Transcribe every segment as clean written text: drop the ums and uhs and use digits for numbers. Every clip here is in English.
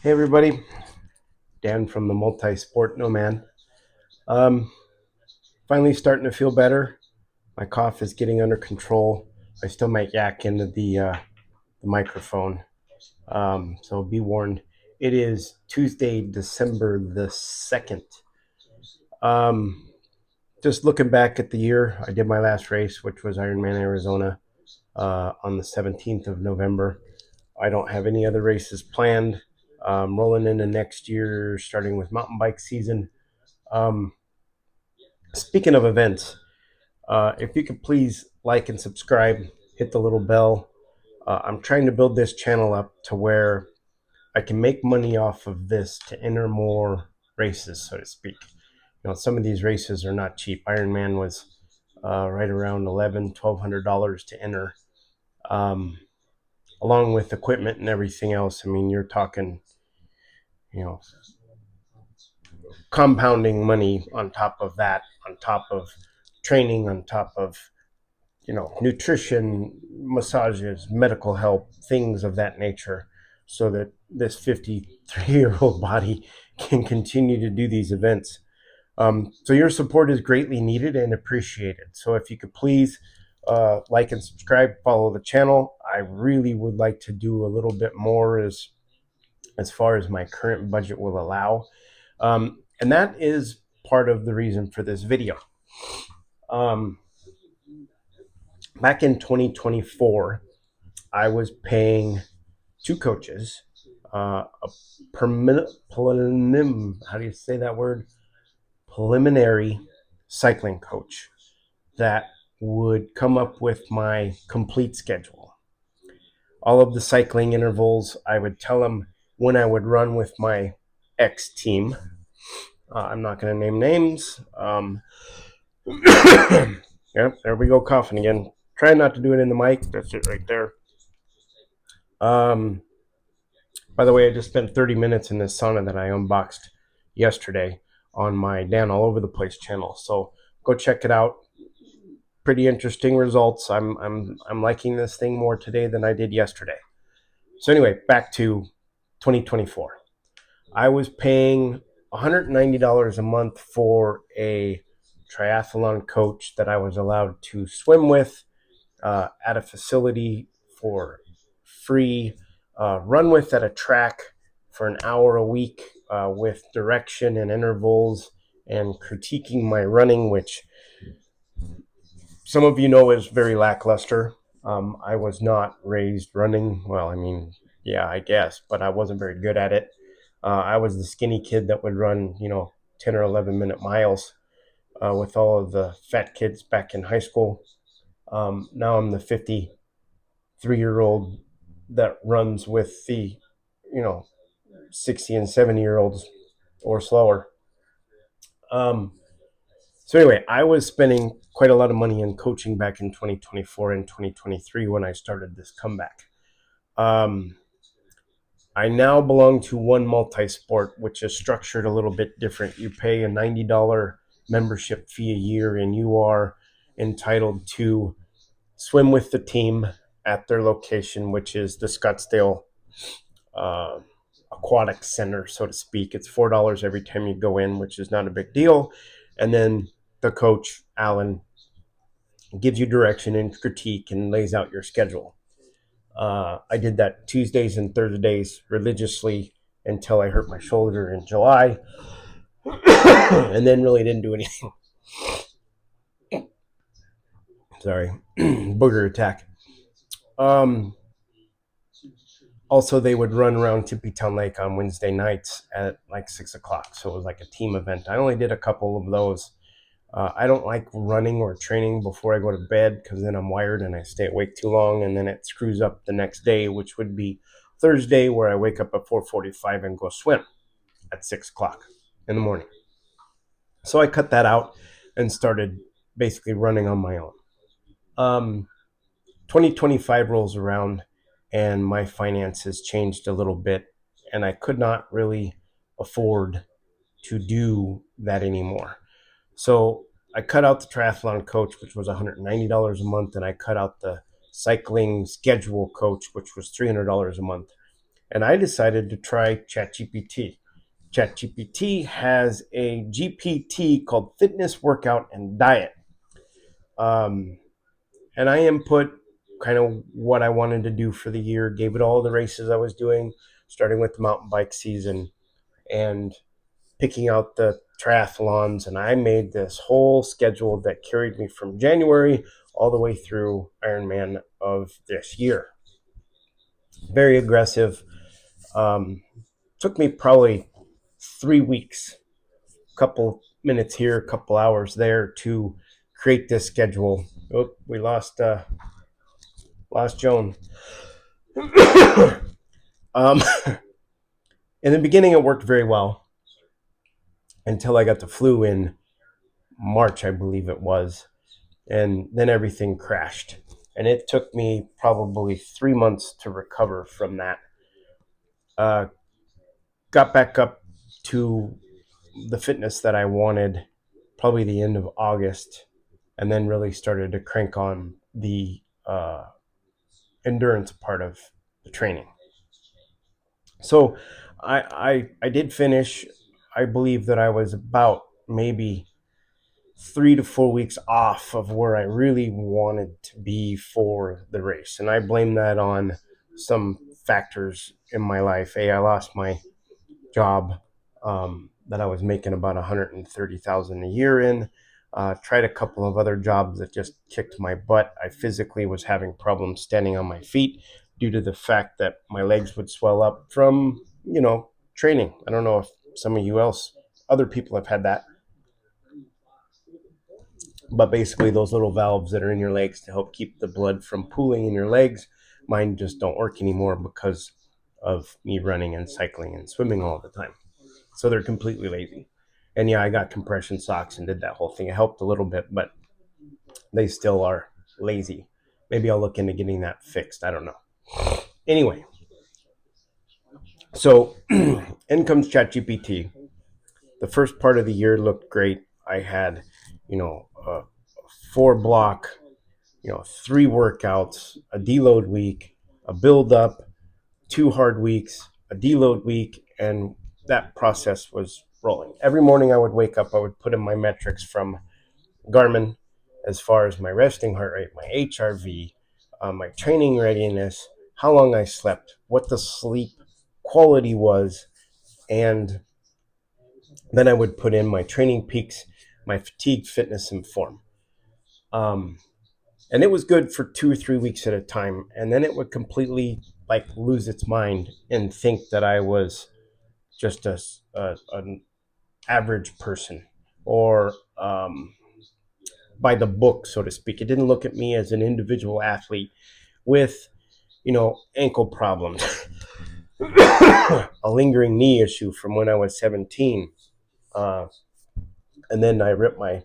Hey everybody, Dan from the Multi-Sport Nomad. Um, Finally starting to feel better. My cough is getting under control. I still might yak into the microphone, so be warned. It is Tuesday, December the 2nd. Um, just looking back at the year, I did my last race, which was Ironman Arizona, on the 17th of November. I don't have any other races planned. Rolling into next year, starting with mountain bike season. Um, Speaking of events, if you could please like and subscribe, hit the little bell. I'm trying to build this channel up to where I can make money off of this to enter more races, so to speak. Some of these races are not cheap. Ironman was right around $1,100-$1,200 to enter, um, along with equipment and everything else. I mean, you're talking, you know, compounding money on top of that, on top of training, on top of nutrition, massages, medical help, things of that nature, so that this 53-year-old body can continue to do these events. So your support is greatly needed and appreciated. So if you could please like and subscribe, follow the channel. I really would like to do a little bit more as far as my current budget will allow. And that is part of the reason for this video. Back in 2024, I was paying two coaches, a how do you say that word? Preliminary cycling coach that would come up with my complete schedule. All of the cycling intervals, I would tell them when I would run with my ex team. I'm not going to name names. Yep, there we go, coughing again. Try not to do it in the mic. That's it right there. By the way, I just spent 30 minutes in this sauna that I unboxed yesterday on my Dan All Over the Place channel. So go check it out. Pretty interesting results. I'm liking this thing more today than I did yesterday. So anyway, back to 2024. I was paying $190 a month for a triathlon coach that I was allowed to swim with at a facility for free, run with at a track for an hour a week with direction and intervals and critiquing my running, which some of you know is very lackluster. I was not raised running. Well, I mean, yeah, I guess, but I wasn't very good at it. I was the skinny kid that would run, 10 or 11-minute miles with all of the fat kids back in high school. Now I'm the 53-year-old that runs with the, 60 and 70-year-olds or slower. So anyway, I was spending quite a lot of money in coaching back in 2024 and 2023 when I started this comeback. I now belong to One Multi-Sport, which is structured a little bit different. You pay a $90 membership fee a year, and you are entitled to swim with the team at their location, which is the Scottsdale Aquatic Center, so to speak. It's $4 every time you go in, which is not a big deal. And then the coach, Alan, gives you direction and critique and lays out your schedule. I did that Tuesdays and Thursdays religiously until I hurt my shoulder in July, and then really didn't do anything. Sorry, booger attack. Also, they would run around Tippy-Town Lake on Wednesday nights at like 6 o'clock, so it was like a team event. I only did a couple of those. I don't like running or training before I go to bed because then I'm wired and I stay awake too long, and then it screws up the next day, which would be Thursday, where I wake up at 4:45 and go swim at 6 o'clock in the morning. So I cut that out and started basically running on my own. 2025 rolls around and my finances changed a little bit, and I could not really afford to do that anymore. So I cut out the triathlon coach, which was $190 a month, and I cut out the cycling schedule coach, which was $300 a month. and I decided to try ChatGPT. ChatGPT has a GPT called Fitness, Workout, and Diet. Um, and I input kind of what I wanted to do for the year, gave it all the races I was doing, starting with the mountain bike season and picking out the triathlons. And I made this whole schedule that carried me from January all the way through Ironman of this year. Very aggressive. Took me probably 3 weeks, couple minutes here, couple hours there to create this schedule. Oh, we lost Joan. In the beginning, it worked very well until I got the flu in March, I believe it was, and then everything crashed. And it took me probably 3 months to recover from that. Got back up to the fitness that I wanted probably the end of August, and then really started to crank on the endurance part of the training. So I did finish. I believe that I was about maybe 3 to 4 weeks off of where I really wanted to be for the race. And I blame that on some factors in my life. I lost my job that I was making about 130,000 a year in. Tried a couple of other jobs that just kicked my butt. I physically was having problems standing on my feet due to the fact that my legs would swell up from, training. I don't know if some of other people have had that, but basically those little valves that are in your legs to help keep the blood from pooling in your legs, mine just don't work anymore because of me running and cycling and swimming all the time. So they're completely lazy. And yeah, I got compression socks and did that whole thing. It helped a little bit, but they still are lazy. Maybe I'll look into getting that fixed. I don't know. Anyway, so in comes ChatGPT. The first part of the year looked great. I had, a 4 block, 3 workouts, a deload week, a build up, 2 hard weeks, a deload week, and that process was rolling. Every morning I would wake up, I would put in my metrics from Garmin as far as my resting heart rate, my HRV, my training readiness, how long I slept, what the sleep quality was, and then I would put in my training peaks, my fatigue, fitness, and form. And it was good for 2 or 3 weeks at a time, and then it would completely lose its mind and think that I was just an average person or by the book, so to speak. It didn't look at me as an individual athlete with, ankle problems, a lingering knee issue from when I was 17. And then I ripped my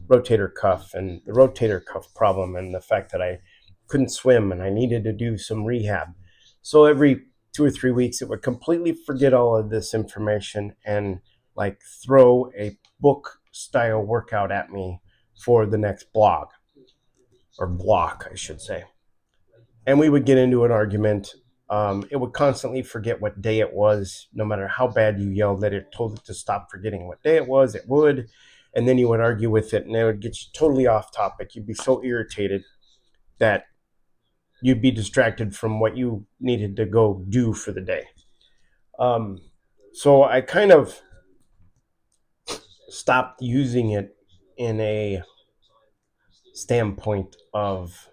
rotator cuff, and the rotator cuff problem, and the fact that I couldn't swim and I needed to do some rehab. So every 2 or 3 weeks, it would completely forget all of this information and throw a book style workout at me for the next block, I should say. And we would get into an argument. It would constantly forget what day it was, no matter how bad you yelled at it, told it to stop forgetting what day it was, it would. And then you would argue with it, and it would get you totally off topic. You'd be so irritated that you'd be distracted from what you needed to go do for the day. So I kind of stopped using it in a standpoint of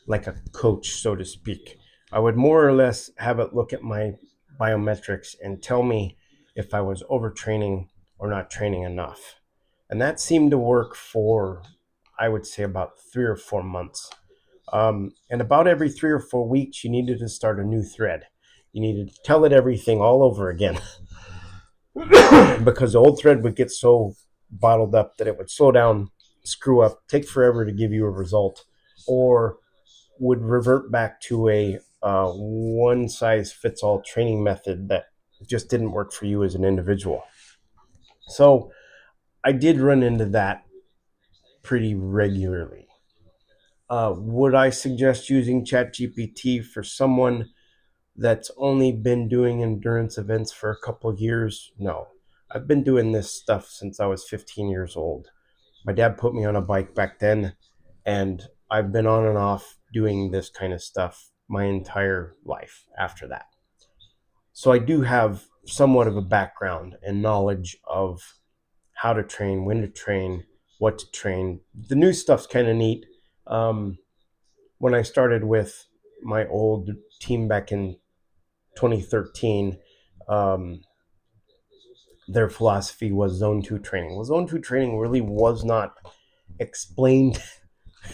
like a coach, so to speak. I would more or less have it look at my biometrics and tell me if I was overtraining or not training enough. And that seemed to work for, I would say, about 3 or 4 months. And about every 3 or 4 weeks, you needed to start a new thread. You needed to tell it everything all over again because the old thread would get so bottled up that it would slow down, screw up, take forever to give you a result, or would revert back to a one size fits all training method that just didn't work for you as an individual. So I did run into that pretty regularly. Would I suggest using ChatGPT for someone that's only been doing endurance events for a couple of years? No. I've been doing this stuff since I was 15 years old. My dad put me on a bike back then, and I've been on and off doing this kind of stuff my entire life after that. So I do have somewhat of a background and knowledge of how to train, when to train, what to train. The new stuff's kind of neat. When I started with my old team back in 2013, their philosophy was zone 2 training. Well, zone 2 training really was not explained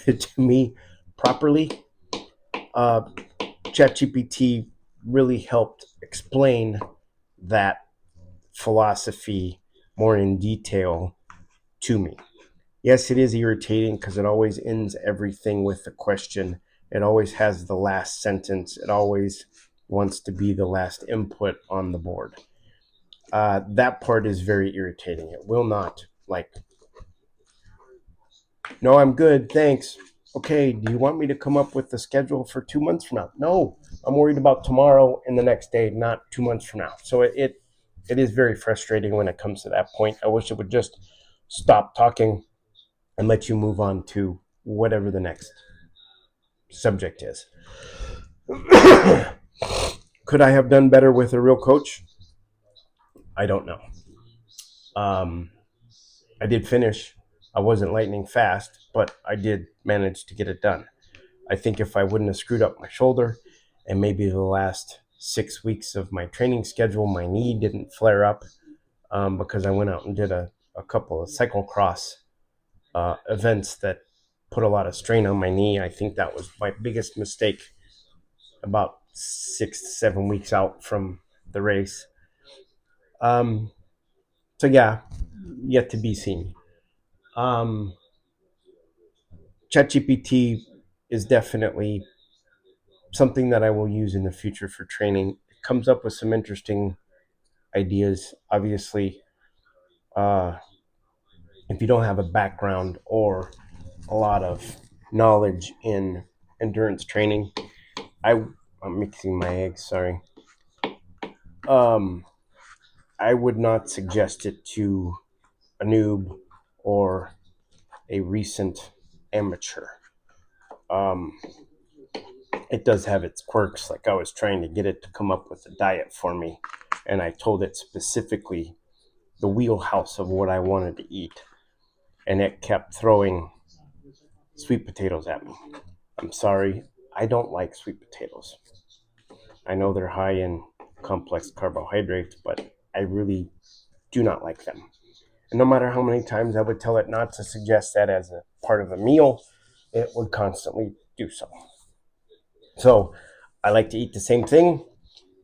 to me properly. ChatGPT really helped explain that philosophy more in detail to me. Yes, it is irritating because it always ends everything with a question. It always has the last sentence. It always wants to be the last input on the board. That part is very irritating. It will not, like, no, I'm good, thanks. Okay, do you want me to come up with the schedule for 2 months from now? No, I'm worried about tomorrow and the next day, not 2 months from now. So it is very frustrating when it comes to that point. I wish it would just stop talking and let you move on to whatever the next subject is. Could I have done better with a real coach? I don't know. I did finish. I wasn't lightning fast, but I did manage to get it done. I think if I wouldn't have screwed up my shoulder and maybe the last 6 weeks of my training schedule, my knee didn't flare up because I went out and did a couple of cyclocross events that put a lot of strain on my knee. I think that was my biggest mistake about 6 to 7 weeks out from the race. So yeah, yet to be seen. ChatGPT is definitely something that I will use in the future for training. It comes up with some interesting ideas. Obviously, if you don't have a background or a lot of knowledge in endurance training, I'm mixing my eggs. Sorry. I would not suggest it to a noob or a recent amateur. Um, it does have its quirks. Like, I was trying to get it to come up with a diet for me, and I told it specifically the wheelhouse of what I wanted to eat, and it kept throwing sweet potatoes at me. I'm sorry, I don't like sweet potatoes. I know they're high in complex carbohydrates, but I really do not like them. And no matter how many times I would tell it not to suggest that as a part of a meal, it would constantly do so. So I like to eat the same thing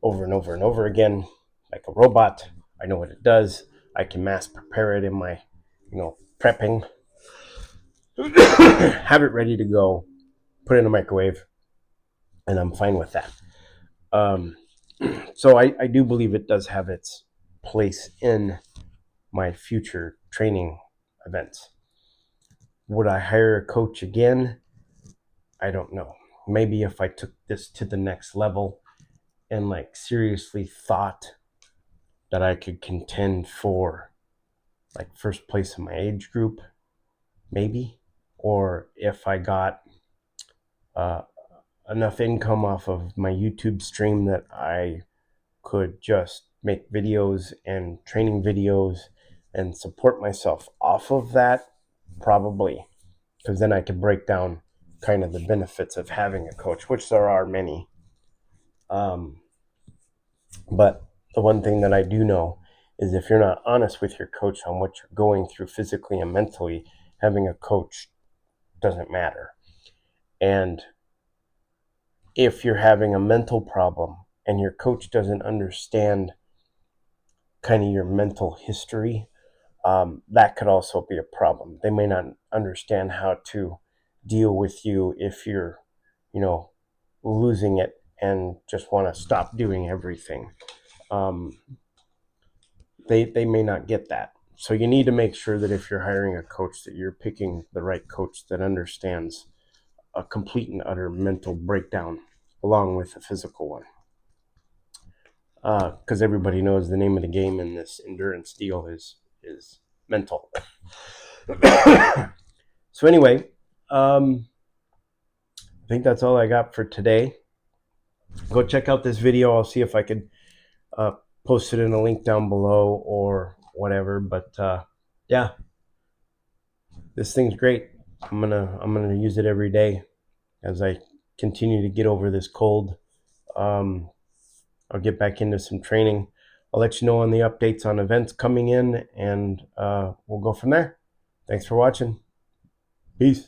over and over and over again, like a robot. I know what it does. I can mass prepare it in my, prepping. Have it ready to go, put it in a microwave, and I'm fine with that. So I do believe it does have its place in my future training events. Would I hire a coach again? I don't know. Maybe if I took this to the next level and like seriously thought that I could contend for like first place in my age group, maybe. Or if I got uh, enough income off of my YouTube stream that I could just make videos and training videos and support myself off of that, probably. Because then I could break down kind of the benefits of having a coach, which there are many. But the one thing that I do know is if you're not honest with your coach on what you're going through physically and mentally, having a coach doesn't matter. And if you're having a mental problem and your coach doesn't understand kind of your mental history, that could also be a problem. They may not understand how to deal with you if you're, losing it and just want to stop doing everything. They may not get that. So you need to make sure that if you're hiring a coach, that you're picking the right coach that understands a complete and utter mental breakdown along with a physical one. Because everybody knows the name of the game in this endurance deal is mental. So anyway, I think that's all I got for today. Go check out this video. I'll see if I could post it in a link down below or whatever. But yeah, this thing's great. I'm gonna use it every day as I continue to get over this cold. I'll get back into some training. I'll let you know on the updates on events coming in, and we'll go from there. Thanks for watching. Peace.